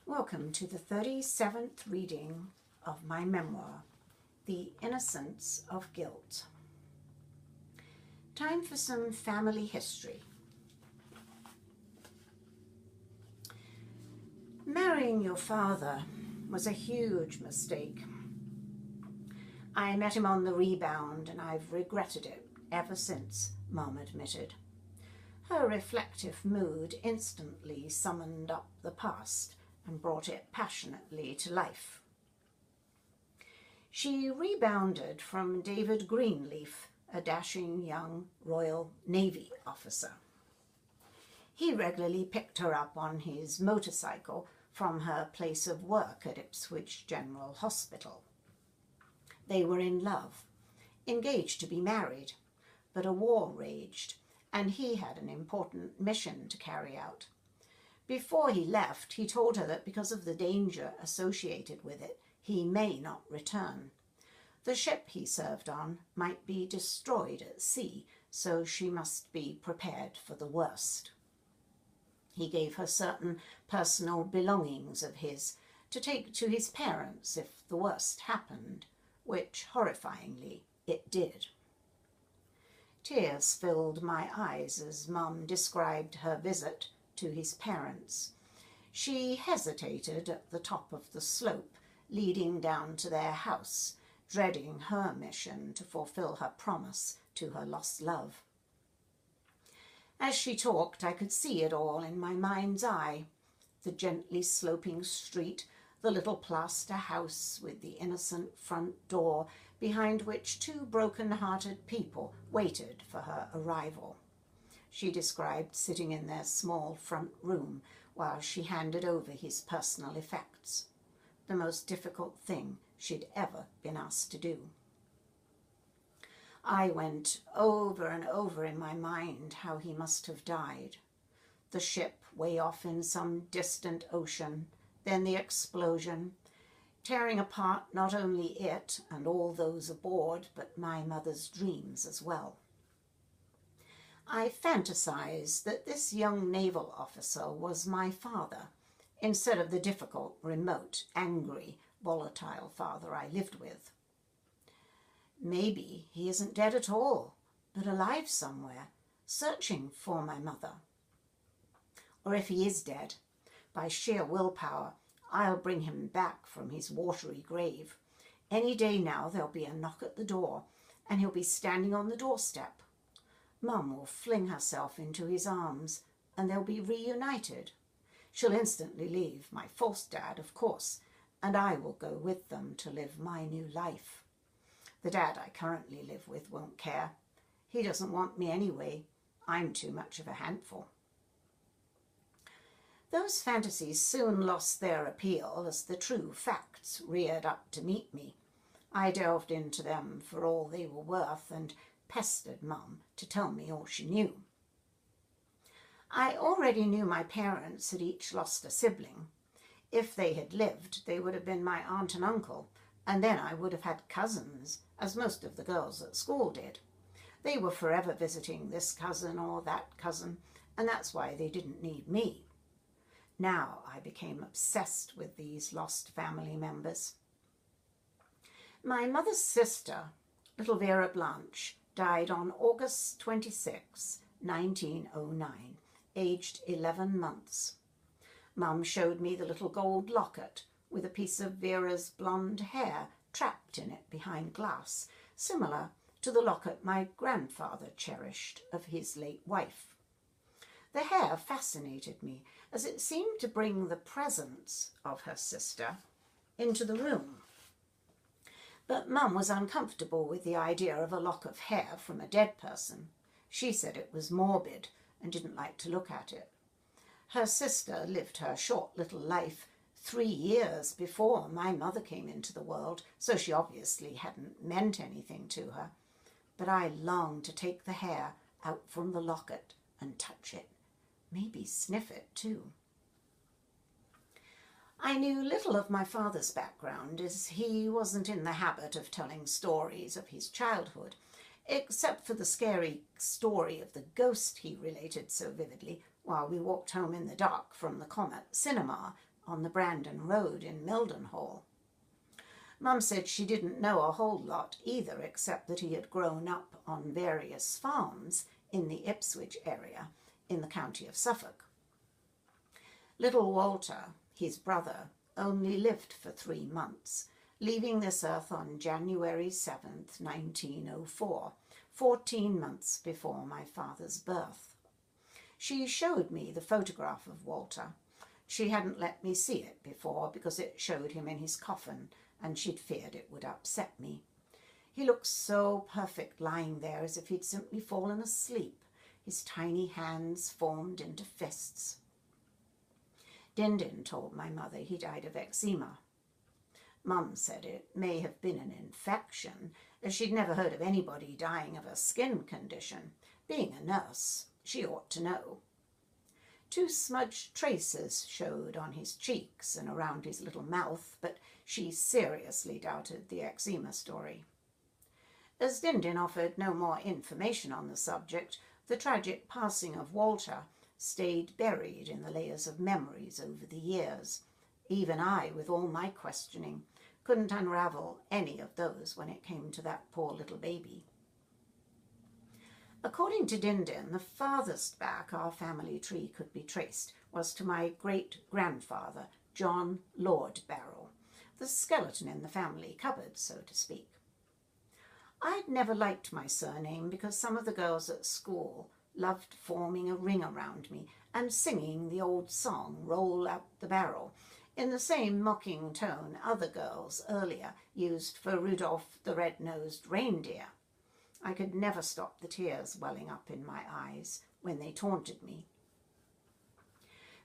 Welcome to the 37th reading of my memoir, The Innocence of Guilt. Time for some family history. Marrying your father was a huge mistake. I met him on the rebound and I've regretted it ever since, Mum admitted. Her reflective mood instantly summoned up the past and brought it passionately to life. She rebounded from David Greenleaf, a dashing young Royal Navy officer. He regularly picked her up on his motorcycle from her place of work at Ipswich General Hospital. They were in love, engaged to be married, but a war raged, and he had an important mission to carry out. Before he left, he told her that because of the danger associated with it, he may not return. The ship he served on might be destroyed at sea, so she must be prepared for the worst. He gave her certain personal belongings of his to take to his parents if the worst happened, which, horrifyingly, it did. Tears filled my eyes as Mum described her visit to his parents. She hesitated at the top of the slope leading down to their house, dreading her mission to fulfill her promise to her lost love. As she talked, I could see it all in my mind's eye. The gently sloping street, the little plaster house with the innocent front door behind which two broken-hearted people waited for her arrival. She described sitting in their small front room while she handed over his personal effects, the most difficult thing she'd ever been asked to do. I went over and over in my mind how he must have died. The ship way off in some distant ocean, then the explosion, tearing apart not only it and all those aboard, but my mother's dreams as well. I fantasized that this young naval officer was my father, instead of the difficult, remote, angry, volatile father I lived with. Maybe he isn't dead at all, but alive somewhere, searching for my mother. Or if he is dead, by sheer willpower, I'll bring him back from his watery grave. Any day now there'll be a knock at the door, and he'll be standing on the doorstep. Mum will fling herself into his arms, and they'll be reunited. She'll instantly leave my false dad, of course, and I will go with them to live my new life. The dad I currently live with won't care. He doesn't want me anyway. I'm too much of a handful. Those fantasies soon lost their appeal as the true facts reared up to meet me. I delved into them for all they were worth and pestered Mum to tell me all she knew. I already knew my parents had each lost a sibling. If they had lived, they would have been my aunt and uncle, and then I would have had cousins, as most of the girls at school did. They were forever visiting this cousin or that cousin, and that's why they didn't need me. Now I became obsessed with these lost family members. My mother's sister, little Vera Blanche, died on August 26, 1909, aged 11 months. Mum showed me the little gold locket with a piece of Vera's blonde hair trapped in it behind glass, similar to the locket my grandfather cherished of his late wife. The hair fascinated me as it seemed to bring the presence of her sister into the room. But Mum was uncomfortable with the idea of a lock of hair from a dead person. She said it was morbid and didn't like to look at it. Her sister lived her short little life 3 years before my mother came into the world, so she obviously hadn't meant anything to her. But I longed to take the hair out from the locket and touch it, maybe sniff it too. I knew little of my father's background, as he wasn't in the habit of telling stories of his childhood, except for the scary story of the ghost he related so vividly while we walked home in the dark from the Comet cinema on the Brandon Road in Mildenhall. Mum said she didn't know a whole lot either, except that he had grown up on various farms in the Ipswich area in the county of Suffolk. Little Walter, his brother, only lived for 3 months, leaving this earth on January 7th, 1904, 14 months before my father's birth. She showed me the photograph of Walter. She hadn't let me see it before because it showed him in his coffin, and she'd feared it would upset me. He looked so perfect lying there, as if he'd simply fallen asleep, his tiny hands formed into fists. Din told my mother he died of eczema. Mum said it may have been an infection, as she'd never heard of anybody dying of a skin condition. Being a nurse, she ought to know. 2 smudged traces showed on his cheeks and around his little mouth, but she seriously doubted the eczema story. As Din offered no more information on the subject, the tragic passing of Walter stayed buried in the layers of memories over the years. Even I, with all my questioning, couldn't unravel any of those when it came to that poor little baby. According to Din, the farthest back our family tree could be traced was to my great-grandfather, John Lord Barrell, the skeleton in the family cupboard, so to speak. I'd never liked my surname because some of the girls at school loved forming a ring around me and singing the old song, Roll Out the Barrel, in the same mocking tone other girls earlier used for Rudolph the Red-Nosed Reindeer. I could never stop the tears welling up in my eyes when they taunted me.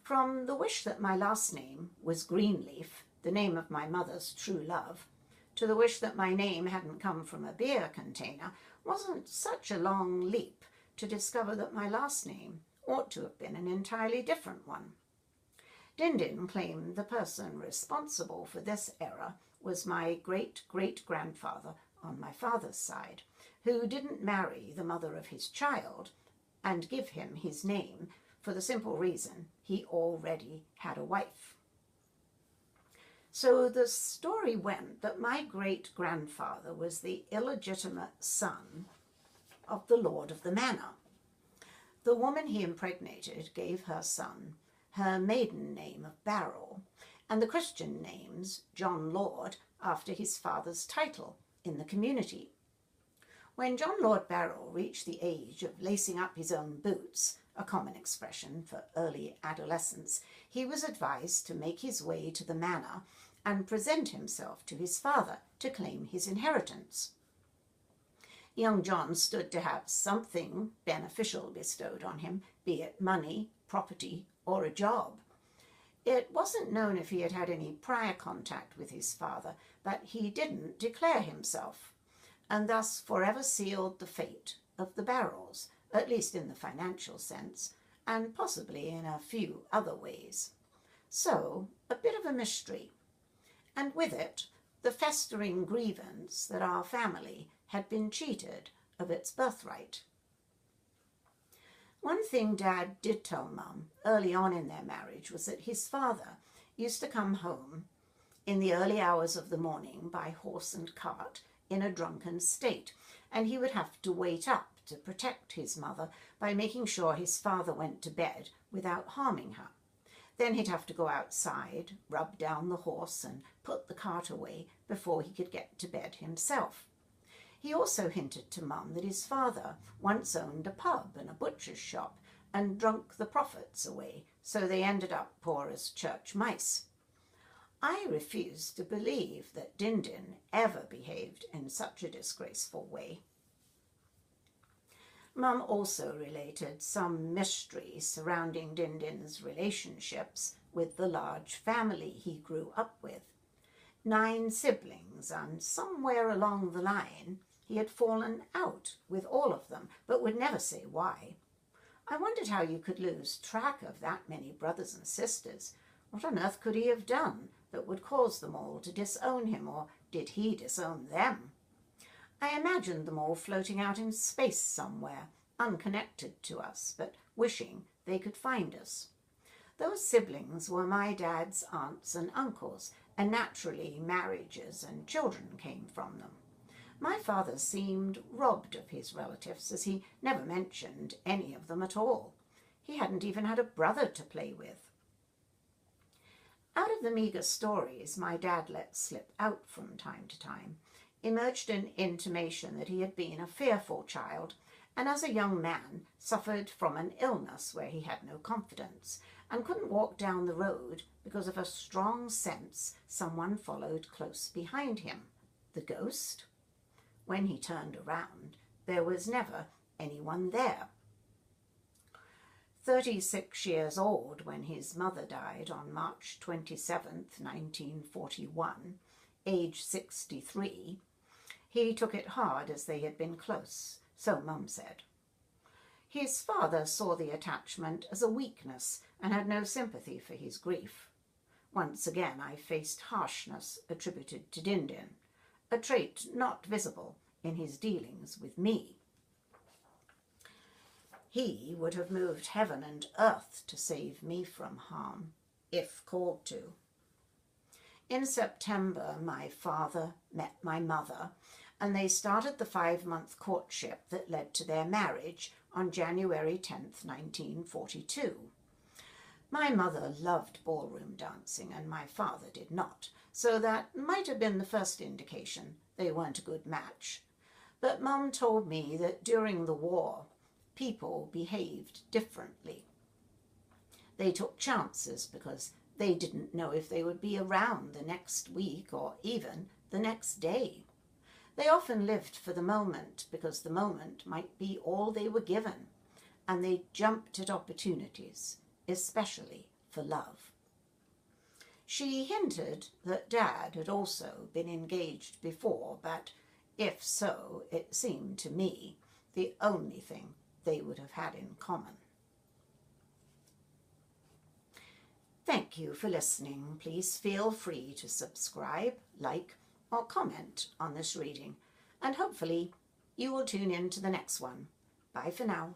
From the wish that my last name was Greenleaf, the name of my mother's true love, to the wish that my name hadn't come from a beer container wasn't such a long leap to discover that my last name ought to have been an entirely different one. Din claimed the person responsible for this error was my great-great-grandfather on my father's side, who didn't marry the mother of his child and give him his name for the simple reason he already had a wife. So the story went that my great-grandfather was the illegitimate son of the lord of the manor. The woman he impregnated gave her son her maiden name of Barrell, and the Christian names John Lord after his father's title in the community. When John Lord Barrell reached the age of lacing up his own boots, a common expression for early adolescence, he was advised to make his way to the manor and present himself to his father to claim his inheritance. Young John stood to have something beneficial bestowed on him, be it money, property, or a job. It wasn't known if he had had any prior contact with his father, but he didn't declare himself, and thus forever sealed the fate of the Barrells, at least in the financial sense, and possibly in a few other ways. So, a bit of a mystery, and with it, the festering grievance that our family had been cheated of its birthright. One thing Dad did tell Mum early on in their marriage was that his father used to come home in the early hours of the morning by horse and cart in a drunken state, and he would have to wait up to protect his mother by making sure his father went to bed without harming her. Then he'd have to go outside, rub down the horse, and put the cart away before he could get to bed himself. He also hinted to Mum that his father once owned a pub and a butcher's shop and drunk the profits away, so they ended up poor as church mice. I refused to believe that Din ever behaved in such a disgraceful way. Mum also related some mystery surrounding Din's relationships with the large family he grew up with. 9 siblings, and somewhere along the line he had fallen out with all of them, but would never say why. I wondered how you could lose track of that many brothers and sisters. What on earth could he have done that would cause them all to disown him, or did he disown them? I imagined them all floating out in space somewhere, unconnected to us, but wishing they could find us. Those siblings were my dad's aunts and uncles, and naturally marriages and children came from them. My father seemed robbed of his relatives, as he never mentioned any of them at all. He hadn't even had a brother to play with. Out of the meagre stories my dad let slip out from time to time emerged an intimation that he had been a fearful child, and as a young man suffered from an illness where he had no confidence and couldn't walk down the road because of a strong sense someone followed close behind him. The ghost? When he turned around, there was never anyone there. 36 years old when his mother died on March 27th, 1941, age 63, he took it hard as they had been close, so Mum said. His father saw the attachment as a weakness and had no sympathy for his grief. Once again I faced harshness attributed to Dindin, a trait not visible in his dealings with me. He would have moved heaven and earth to save me from harm, if called to. In September, my father met my mother, and they started the 5-month courtship that led to their marriage on January 10th, 1942. My mother loved ballroom dancing, and my father did not, so that might have been the first indication they weren't a good match. But Mum told me that during the war, people behaved differently. They took chances because they didn't know if they would be around the next week or even the next day. They often lived for the moment because the moment might be all they were given, and they jumped at opportunities, especially for love. She hinted that Dad had also been engaged before, but if so, it seemed to me the only thing they would have had in common. Thank you for listening. Please feel free to subscribe, like, or comment on this reading, and hopefully you will tune in to the next one. Bye for now.